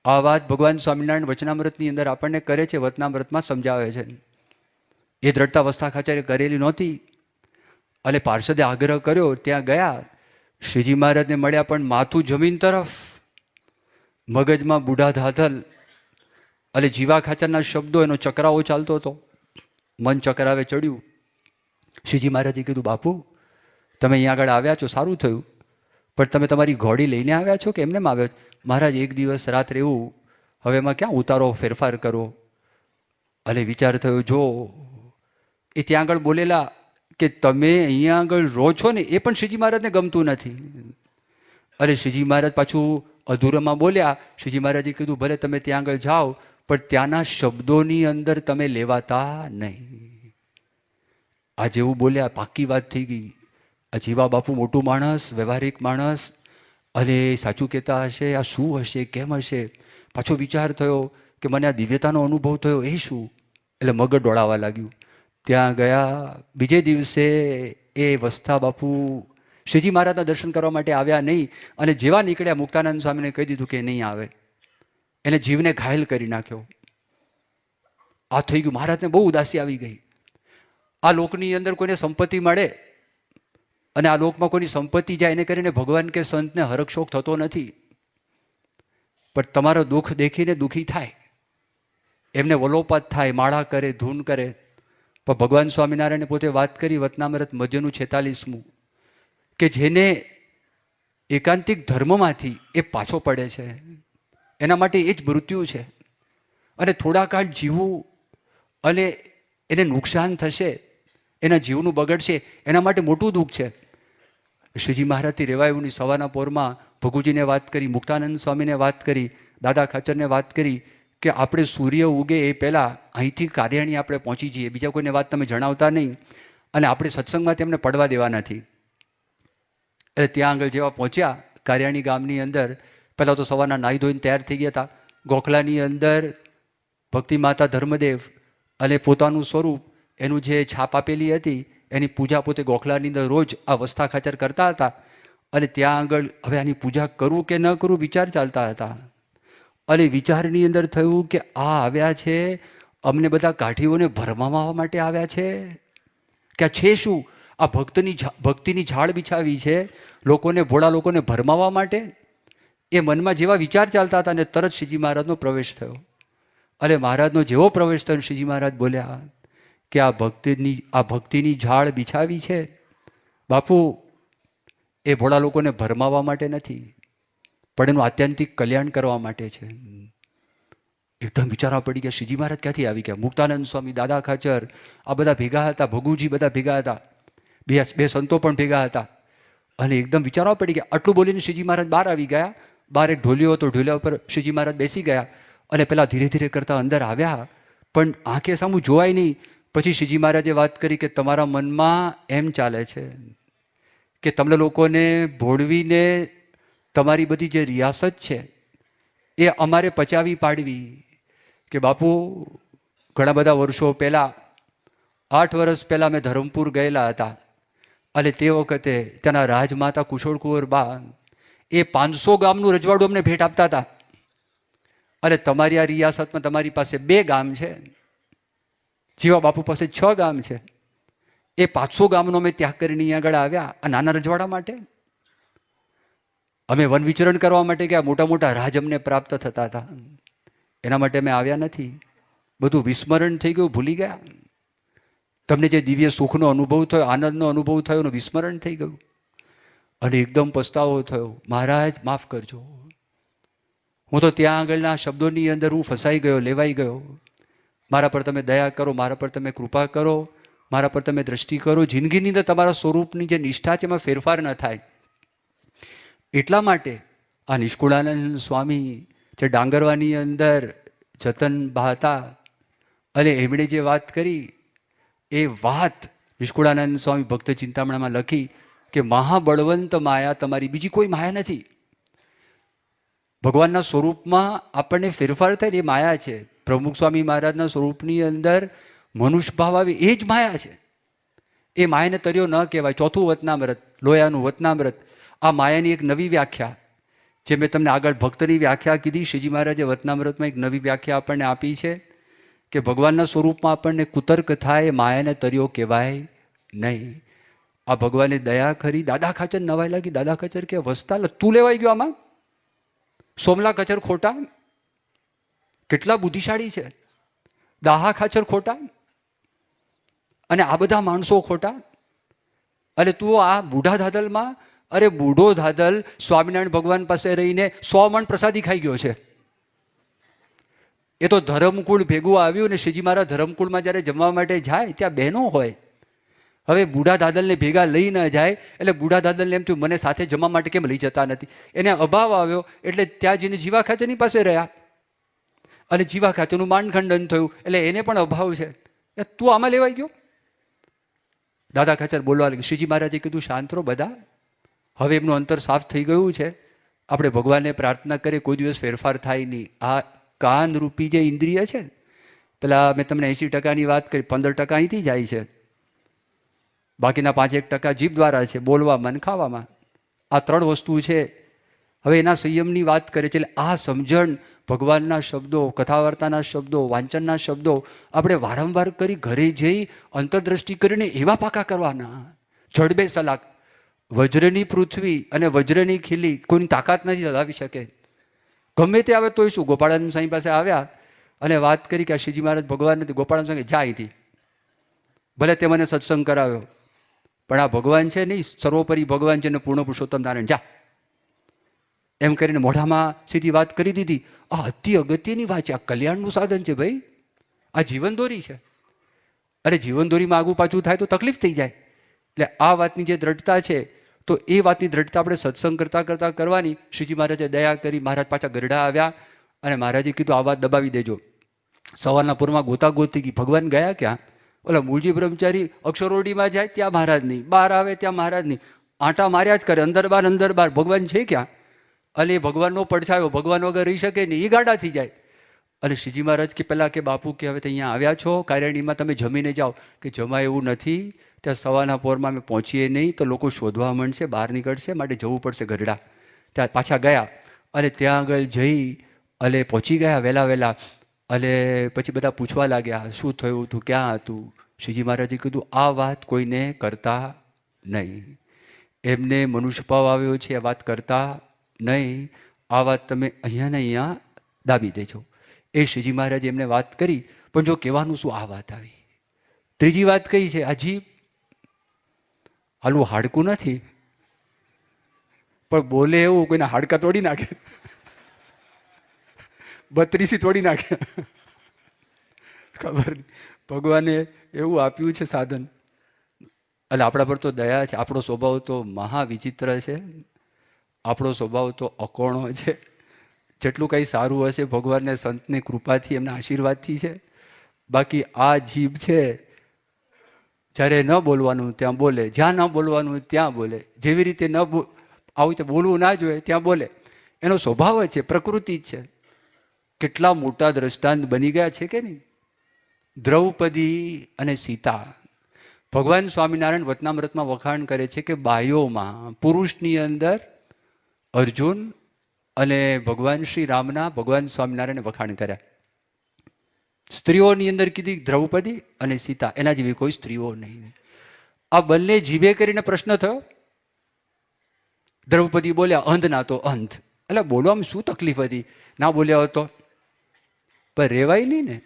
આ વાત ભગવાન સ્વામિનારાયણ વચનામૃતની અંદર આપણને કરે છે, વચનામૃતમાં સમજાવે છે. એ દ્રઢતા વસ્તા ખાચરે કરેલી નહોતી. અને પાર્ષદે આગ્રહ કર્યો, ત્યાં ગયા, શ્રીજી મહારાજને મળ્યા, પણ માથું જમીન તરફ, મગજમાં બુઢા ધાધલ અને જીવા ખાચરના શબ્દો, એનો ચકરાવો ચાલતો હતો. મન ચકરાવે ચડ્યું. શ્રીજી મહારાજે કીધું, બાપુ તમે અહીંયા આગળ આવ્યા છો, સારું થયું, પણ તમે તમારી ઘોડી લઈને આવ્યા છો કે એમને આવ્યા છો? મહારાજ, એક દિવસ રાત રહેવું, હવે એમાં ક્યાં ઉતારો ફેરફાર કરો. અને વિચાર થયો, જો એ ત્યાં આગળ બોલેલા કે તમે અહીંયા આગળ રહો છો ને, એ પણ શ્રીજી મહારાજને ગમતું નથી. અને શ્રીજી મહારાજ પાછું અધૂરામાં બોલ્યા. શ્રીજી મહારાજે કીધું, ભલે તમે ત્યાં આગળ જાઓ, પણ ત્યાંના શબ્દોની અંદર તમે લેવાતા નહીં. આ જેવું બોલ્યા, પાકી વાત થઈ ગઈ. આ જીવા બાપુ મોટું માણસ, વ્યવહારિક માણસ, અને સાચું કહેતા હશે, આ શું હશે, કેમ હશે? પાછો વિચાર થયો કે મને આ દિવ્યતાનો અનુભવ થયો, એ શું? એટલે મગજ દોડાવવા લાગ્યું. ત્યાં ગયા. બીજે દિવસે એ વસ્તા બાપુ શ્રીજી મહારાજના દર્શન કરવા માટે આવ્યા નહીં. અને જેવા નીકળ્યા, મુક્તાનંદ સ્વામીને કહી દીધું કે નહીં આવે. એને જીવને ઘાયલ કરી નાખ્યો. આ થઈ ગયું. મહારાજને બહુ ઉદાસી આવી ગઈ. આ લોકની અંદર કોઈને સંપત્તિ મળે અને આ લોકમાં કોઈની સંપત્તિ જાય, એને કરીને ભગવાન કે સંતને હરખશોક થતો નથી. પણ તમારો દુઃખ દેખીને દુઃખી થાય, એમને વલોપાત થાય, માળા કરે, ધૂન કરે, પણ ભગવાન સ્વામિનારાયણે પોતે વાત કરી વતનામૃત મધ્યનું 46મું, કે જેને એકાંતિક ધર્મમાંથી એ પાછો પડે છે એના માટે એ જ મૃત્યુ છે. અને થોડા કાળ જીવવું અને એને નુકસાન થશે, એના જીવનું બગડશે, એના માટે મોટું દુઃખ છે. શ્રીજી મહારાજથી રેવાયુની સવારના પોરમાં ભગુજીને વાત કરી, મુક્તાનંદ સ્વામીને વાત કરી, દાદા ખાચરને વાત કરી કે આપણે સૂર્ય ઉગે એ પહેલાં અહીંથી કાર્યાણી આપણે પહોંચી જઈએ, બીજા કોઈને વાત તમે જણાવતા નહીં, અને આપણે સત્સંગમાં તેમને પડવા દેવા નથી. એટલે ત્યાં આગળ જેવા પહોંચ્યા કાર્યાણી ગામની અંદર, પહેલાં તો સવારના નાહી ધોઈને તૈયાર થઈ ગયા હતા. ગોખલાની અંદર ભક્તિ માતા ધર્મદેવ અને પોતાનું સ્વરૂપ, એનું જે છાપ આપેલી હતી એની પૂજા પોતે ગોખલાની અંદર રોજ આ વસ્તા ખાચર કરતા હતા. અને ત્યાં આગળ હવે આની પૂજા કરું કે ન કરું વિચાર ચાલતા હતા. અને વિચારની અંદર થયું કે આ આવ્યા છે અમને બધા કાઠીઓને ભરમાવવા માટે આવ્યા છે કે આ છે શું? આ ભક્તિની ઝાડ બિછાવી છે લોકોને, ભોળા લોકોને ભરમાવવા માટે. એ મનમાં જેવા વિચાર ચાલતા હતા અને તરત શ્રીજી મહારાજનો પ્રવેશ થયો. અને મહારાજનો જેવો પ્રવેશ થયો શ્રીજી મહારાજ બોલ્યા કે આ ભક્તિની ઝાડ બિછાવી છે બાપુ, એ ભોળા લોકોને ભરમાવવા માટે નથી, પણ એનું આત્યંતિક કલ્યાણ કરવા માટે છે. એકદમ વિચારવા પડી ગયા શ્રીજી મહારાજ ક્યાંથી આવી ગયા. મુક્તાનંદ સ્વામી, દાદા ખાચર આ બધા ભેગા હતા, ભગુજી બધા ભેગા હતા, બે સંતો પણ ભેગા હતા. અને એકદમ વિચારવા પડી ગયા. આટલું બોલીને શ્રીજી મહારાજ બહાર આવી ગયા. બહાર એક ઢોલિયો હતો, ઢોલિયા ઉપર શ્રીજી મહારાજ બેસી ગયા અને પેલા ધીરે ધીરે કરતા અંદર આવ્યા, પણ આંખે સામું જોવાય નહીં. પછી શ્રીજી મહારાજે વાત કરી કે તમારા મનમાં એમ ચાલે છે કે તમને લોકોને ભોળવીને તમારી બધી જે રિયાસત છે એ અમારે પચાવી પાડવી. કે બાપુ ઘણા બધા વર્ષો પહેલાં, 8 વર્ષ પહેલાં મેં ધરમપુર ગયેલા હતા અને તે વખતે ત્યાંના રાજમાતા કુશળ બા એ 500 ગામનું રજવાડું અમને ભેટ આપતા હતા. અને તમારી આ રિયાસતમાં તમારી પાસે 2 ગામ છે, જીવા બાપુ પાસે 6 ગામ છે. એ 500 ગામનો અમે ત્યાગ કરીને અહીંયા આગળ આવ્યા આ નાના રજવાડા માટે. અમે વન વિચરણ કરવા માટે ગયા, મોટા મોટા રાજ અમને પ્રાપ્ત થતા હતા, એના માટે અમે આવ્યા નથી. બધું વિસ્મરણ થઈ ગયું, ભૂલી ગયા. તમને જે દિવ્ય સુખનો અનુભવ થયો, આનંદનો અનુભવ થયો એનું વિસ્મરણ થઈ ગયું. અને એકદમ પસ્તાવો થયો, મહારાજ માફ કરજો, હું તો ત્યાં આગળના શબ્દોની અંદર હું ફસાઈ ગયો, લેવાઈ ગયો. મારા પર તમે દયા કરો, મારા પર તમે કૃપા કરો, મારા પર તમે દ્રષ્ટિ કરો. જિંદગીની અંદર તમારા સ્વરૂપની જે નિષ્ઠા છે એમાં ફેરફાર ન થાય. એટલા માટે આ નિષ્કુળાનંદ સ્વામી જે ડાંગરવાની અંદર જતન બા હતા અને એમણે જે વાત કરી એ વાત નિષ્કુળાનંદ સ્વામી ભક્ત ચિંતામણામાં લખી કે મહાબળવંત માયા તમારી, બીજી કોઈ માયા નથી. ભગવાનના સ્વરૂપમાં આપણને ફેરફાર થાય એ માયા છે. પ્રમુખ સ્વામી મહારાજના સ્વરૂપની અંદર મનુષ્ય ભાવ આવે એ જ માયા છે. એ માયાને તર્યો ન કહેવાય. 4થું વતનામૃત, લોયાનું વતનામૃત, આ માયાની એક નવી વ્યાખ્યા જે મેં તમને આગળ ભક્તની વ્યાખ્યા કીધી, શ્રીજી મહારાજે વતનામૃતમાં એક નવી વ્યાખ્યા આપણને આપી છે કે ભગવાનના સ્વરૂપમાં આપણને કુતર્ક થાય માયાને તર્યો કહેવાય નહીં. આ ભગવાને દયા કરી. દાદા ખાચર નવાઈ લાગી. દાદા ખાચર કે વસ્તાલ તું લેવાઈ ગયો આમાં? સોમલા ખાચર ખોટા? કેટલા બુદ્ધિશાળી છે. દાહા ખાચર ખોટા અને આ બધા માણસો ખોટા, અને તું આ બુઢા ધાદલમાં, અરે બુઢો ધાદલ સ્વામિનારાયણ ભગવાન પાસે રહીને 100 મણ પ્રસાદી ખાઈ ગયો છે. એ તો ધરમકુળ ભેગું આવ્યું ને શ્રીજી મહારાજ ધરમકુળમાં જ્યારે જમવા માટે જાય ત્યાં બહેનો હોય. હવે બુઢા દાદલને ભેગા લઈ ન જાય એટલે બુઢા દાદલને એમ થયું મને સાથે જમવા માટે કેમ લઈ જતા નથી. એને અભાવ આવ્યો એટલે ત્યાં જઈને જીવા ખાચરની પાસે રહ્યા અને જીવા ખાચરનું માંડખંડન થયું એટલે એને પણ અભાવ છે. તું આમાં લેવાઈ ગયો? દાદા ખાચર બોલવા લાગ્યા. શ્રીજી મહારાજે કીધું શાંત રહો બધા, હવે એમનું અંતર સાફ થઈ ગયું છે, આપણે ભગવાનને પ્રાર્થના કરીએ, કોઈ દિવસ ફેરફાર થાય નહીં. આ કાન રૂપી જે ઇન્દ્રિય છે, પેલા મેં તમને 80%ની વાત કરી, 15% અહીંથી જાય છે, બાકીના 5-1% જીભ દ્વારા છે, બોલવામાં અને ખાવામાં. આ 3 વસ્તુ છે. હવે એના સંયમની વાત કરે છે. એટલે આ સમજણ ભગવાનના શબ્દો, કથા વાર્તાના શબ્દો, વાંચનના શબ્દો આપણે વારંવાર કરી ઘરે જઈ અંતરદ્રષ્ટિ કરીને એવા પાકા કરવાના. જડબે સલાક, વજ્રની પૃથ્વી અને વજ્રની ખીલી કોઈની તાકાત નથી હલાવી શકે. ગમે તે આવે તોય શું. ગોપાળાનંદ સ્વામી પાસે આવ્યા અને વાત કરી કે આ શ્રીજી મહારાજ ભગવાન નથી. ગોપાળાનંદ સ્વામી જા અહીંથી, ભલે તે મને સત્સંગ કરાવ્યો, પણ આ ભગવાન છે નહીં, સર્વોપરી ભગવાન છે ને પૂર્ણ પુરુષોત્તમ નારાયણ, જા એમ કરીને મોઢામાં સીધી વાત કરી દીધી. આ અતિ અગત્યની વાત છે, આ કલ્યાણનું સાધન છે ભાઈ, આ જીવનદોરી છે. અરે જીવનદોરીમાં આગું પાછું થાય તો તકલીફ થઈ જાય. એટલે આ વાતની જે દ્રઢતા છે, તો એ વાતની દ્રઢતા આપણે સત્સંગ કરતાં કરતાં કરવાની. શ્રીજી મહારાજે દયા કરી, મહારાજ પાછા ગરડા આવ્યા અને મહારાજે કીધું આ વાત દબાવી દેજો. સવારના પૂરમાં ગોતા ગોતી ગઈ, ભગવાન ગયા ક્યાં? ઓલા મૂળજી બ્રહ્મચારી અક્ષરોડીમાં જાય ત્યાં મહારાજ નહીં, બહાર આવે ત્યાં મહારાજ નહીં, આંટા માર્યા જ કરે, અંદર બાર, ભગવાન છે ક્યાં? અને એ ભગવાનનો પડછાયો, ભગવાન વગર રહી શકે નહીં, એ ગાડા થઈ જાય. અને શ્રીજી મહારાજ કે પહેલાં કે બાપુ કે હવે તો અહીંયા આવ્યા છો કાયરણીમાં, તમે જમીને જાઓ. કે જમા એવું નથી, ત્યાં સવારના પોરમાં અમે પહોંચીએ નહીં તો લોકો શોધવા માંડશે, બહાર નીકળશે, માટે જવું પડશે ગઢડા. ત્યાં પાછા ગયા અને ત્યાં આગળ જઈ અને પહોંચી ગયા વહેલા. અને પછી બધા પૂછવા લાગ્યા, શું થયું હતું, ક્યાં હતું? શ્રીજી મહારાજે કીધું આ વાત કોઈને કરતા નહીં, એમને મનુષ્ય ભાવ આવ્યો છે, એ વાત કરતા નહીં, આ વાત તમે અહીંયા ને અહીંયા દાબી દેજો. એ શ્રીજી મહારાજે એમને વાત કરી, પણ જો કહેવાનું શું, આ વાત આવી. ત્રીજી વાત કઈ છે, આ જીભ હાલું હાડકું નથી, પણ બોલે એવું કોઈના હાડકા તોડી નાખે, 32 તોડી નાખે. ખબર નહીં, ભગવાને એવું આપ્યું છે સાધન. એટલે આપણા પર તો દયા છે. આપણો સ્વભાવ તો મહાવિચિત્ર છે, આપણો સ્વભાવ તો અકોણો છે. જેટલું કંઈ સારું હશે ભગવાનને સંતની કૃપાથી, એમના આશીર્વાદથી છે. બાકી આ જીભ છે, જ્યારે ન બોલવાનું ત્યાં બોલે, જ્યાં ન બોલવાનું ત્યાં બોલે, જેવી રીતે આવું રીતે બોલવું ના જોઈએ ત્યાં બોલે. એનો સ્વભાવ જ છે, પ્રકૃતિ જ છે. કેટલા મોટા દ્રષ્ટાંત બની ગયા છે કે નહીં? દ્રૌપદી અને સીતા. ભગવાન સ્વામિનારાયણ વચનામૃતમાં વખાણ કરે છે કે બાયોમાં પુરુષની અંદર અર્જુન અને ભગવાન શ્રી રામના ભગવાન સ્વામિનારાયણે વખાણ કર્યા. સ્ત્રીઓની અંદર કીધી દ્રૌપદી અને સીતા, એના જેવી કોઈ સ્ત્રીઓ નહીં. આ બંને જીભે કરીને પ્રશ્ન થયો. દ્રૌપદી બોલ્યા અંધ ના તો અંધ. એટલે બોલવામાં શું તકલીફ હતી, ના બોલ્યા હતો પણ રેવાય નહીં ને.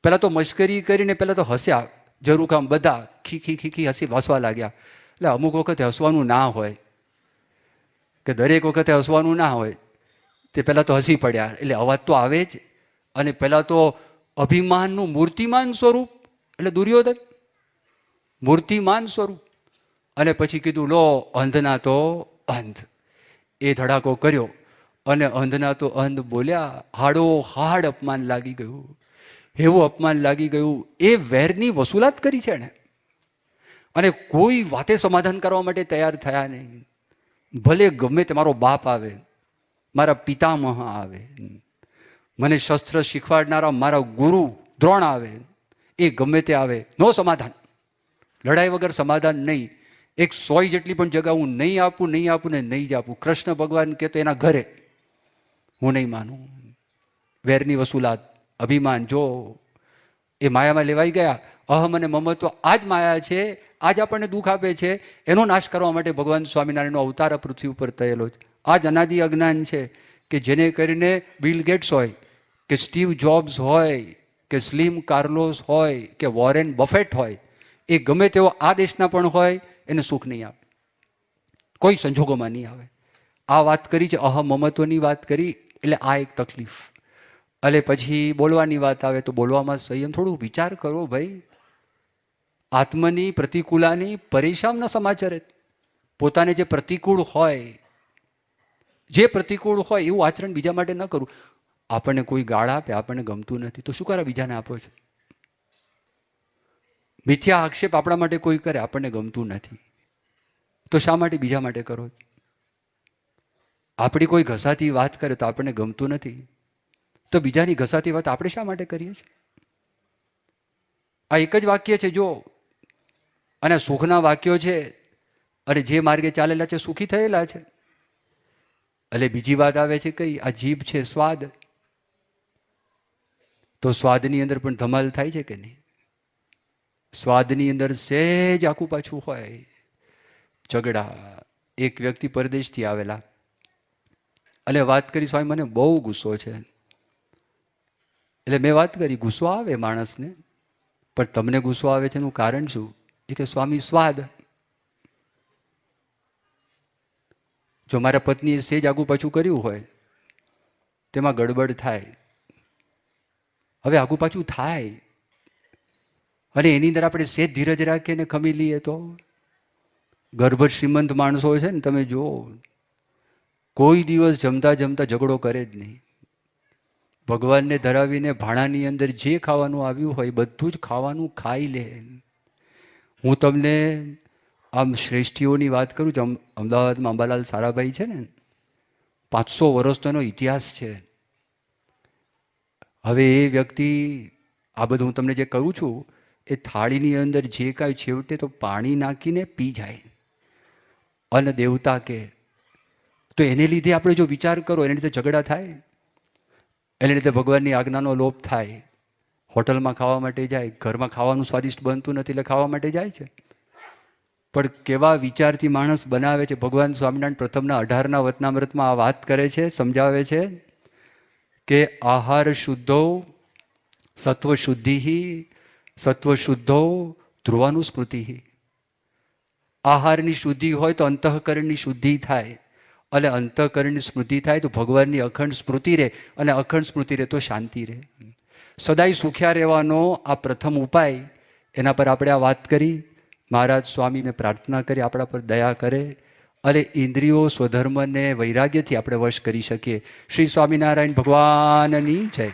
પહેલાં તો મશ્કરી કરીને પહેલાં તો હસ્યા, જરૂર કામ બધા ખીખી હસી હસવા લાગ્યા. એટલે અમુક વખતે હસવાનું ના હોય, કે દરેક વખતે હસવાનું ના હોય, તે પહેલાં તો હસી પડ્યા. એટલે અવાજ તો આવે જ. અને પહેલાં તો અભિમાનનું મૂર્તિમાન સ્વરૂપ, એટલે દુર્યોધન મૂર્તિમાન સ્વરૂપ. અને પછી કીધું લો અંધના તો અંધ. એ ધડાકો કર્યો અને અંધના તો અંધ બોલ્યા. હાડો હાડ અપમાન લાગી ગયું, એવું અપમાન લાગી ગયું. એ વેરની વસૂલાત કરી છે ને, અને કોઈ વાતે સમાધાન કરવા માટે તૈયાર થયા નહીં. ભલે ગમે તે મારો બાપ આવે, મારા પિતામહ આવે, મને શસ્ત્ર શીખવાડનારા મારા ગુરુ દ્રોણ આવે, એ ગમે તે આવે, નો સમાધાન. લડાઈ વગર સમાધાન નહીં. 100 જેટલી પણ જગા હું નહીં આપું ને નહીં જ આપું. કૃષ્ણ ભગવાન કે તો એના ઘરે હું નહીં માનું. વેરની વસૂલાત, અભિમાન. જો એ માયામાં લેવાઈ ગયા. અહમ અને મમત્વ આ જ માયા છે, આજ આપણને દુઃખ આપે છે. એનો નાશ કરવા માટે ભગવાન સ્વામિનારાયણનો અવતાર પૃથ્વી ઉપર થયેલો છે. આ જ અનાદિ અજ્ઞાન છે કે જેને કરીને બિલ ગેટ્સ હોય, કે સ્ટીવ જોબ્સ હોય, કે સ્લીમ કાર્લોસ હોય, કે વોરેન બફેટ હોય, એ ગમે તેવો આ દેશના પણ હોય, એને સુખ નહીં આવે, કોઈ સંજોગોમાં નહીં આવે. આ વાત કરી છે, અહમ મમત્વની વાત કરી. એટલે આ એક તકલીફ. એટલે પછી બોલવાની વાત આવે તો બોલવામાં સંયમ. થોડું વિચાર કરો ભાઈ. આત્મની પ્રતિકૂલાની પરેશાનના સમાચાર. પોતાને જે પ્રતિકૂળ હોય, એવું આચરણ બીજા માટે ન કરવું. આપણને કોઈ ગાળ આપે, આપણને ગમતું નથી તો શું કરે બીજાને આપો છો? મિથ્યા આક્ષેપ આપણા માટે કોઈ કરે, આપણને ગમતું નથી તો શા માટે બીજા માટે કરો? આપણી કોઈ ઘસાતી વાત કરે તો આપણને ગમતું નથી તો બીજાની ઘસાતી વાત આપણે શા માટે કરીએ છીએ? આ એક જ વાક્ય છે જો, અને સુખના વાક્યો છે, અને જે માર્ગે ચાલેલા છે સુખી થયેલા છે. એટલે બીજી વાત આવે છે કઈ? આ જીભ છે સ્વાદ. તો સ્વાદની અંદર પણ ધમાલ થાય છે કે નહીં? સ્વાદની અંદર સહેજ આખું પાછું હોય. ઝઘડા. એક વ્યક્તિ પરદેશથી આવેલા એટલે વાત કરી, સ્વામી મને બહુ ગુસ્સો છે. એટલે મેં વાત કરી, ગુસ્સો આવે માણસને, પણ તમને ગુસ્સો આવે છે એનું કારણ શું? એ કે સ્વામી સ્વાદ. જો મારા પત્નીએ સેજ આગુ પાછું કર્યું હોય તેમાં ગડબડ થાય. હવે આગુ પાછું થાય અને એની અંદર આપણે સેજ ધીરજ રાખીને ખમી લઈએ તો ગર્ભ શ્રીમંત માણસો છે ને, તમે જુઓ કોઈ દિવસ જમતા જમતા ઝઘડો કરે જ નહીં. ભગવાનને ધરાવીને ભાણાની અંદર જે ખાવાનું આવ્યું હોય બધું જ ખાવાનું ખાઈ લે. હું તમને આમ શ્રેષ્ઠીઓની વાત કરું છું. અમદાવાદમાં અંબાલાલ સારાભાઈ છે ને, 500 વર્ષનો એનો ઇતિહાસ છે. હવે એ વ્યક્તિ, આ બધું હું તમને જે કહું છું એ થાળીની અંદર જે કાંઈ છેવટે તો પાણી નાખીને પી જાય. અન્ન દેવતા કે તો એને લીધે આપણે જો વિચાર કરો, એને લીધે ઝઘડા થાય, એને લીધે ભગવાનની આજ્ઞાનો લોપ થાય. હોટલમાં ખાવા માટે જાય, ઘરમાં ખાવાનું સ્વાદિષ્ટ બનતું નથી એટલે ખાવા માટે જાય છે. પણ કેવા વિચારથી માણસ બનાવે છે. ભગવાન સ્વામિનારાયણ પ્રથમના 18ના વતનામૃતમાં આ વાત કરે છે, સમજાવે છે કે આહાર શુદ્ધો સત્વ શુદ્ધિ, સત્વ શુદ્ધો ધ્રુવાનું સ્મૃતિ. આહારની શુદ્ધિ હોય તો અંતઃકરણની શુદ્ધિ થાય, અને અંતઃકરણની સ્મૃતિ થાય તો ભગવાનની અખંડ સ્મૃતિ રહે, અને અખંડ સ્મૃતિ રહે તો શાંતિ રહે. સદાય સુખ્યા રહેવાનો આ પ્રથમ ઉપાય, એના પર આપણે આ વાત કરી. મહારાજ સ્વામીને પ્રાર્થના કરી આપણા પર દયા કરે અને ઇન્દ્રિયો સ્વધર્મને વૈરાગ્યથી આપણે વશ કરી શકીએ. શ્રી સ્વામિનારાયણ ભગવાનની જય.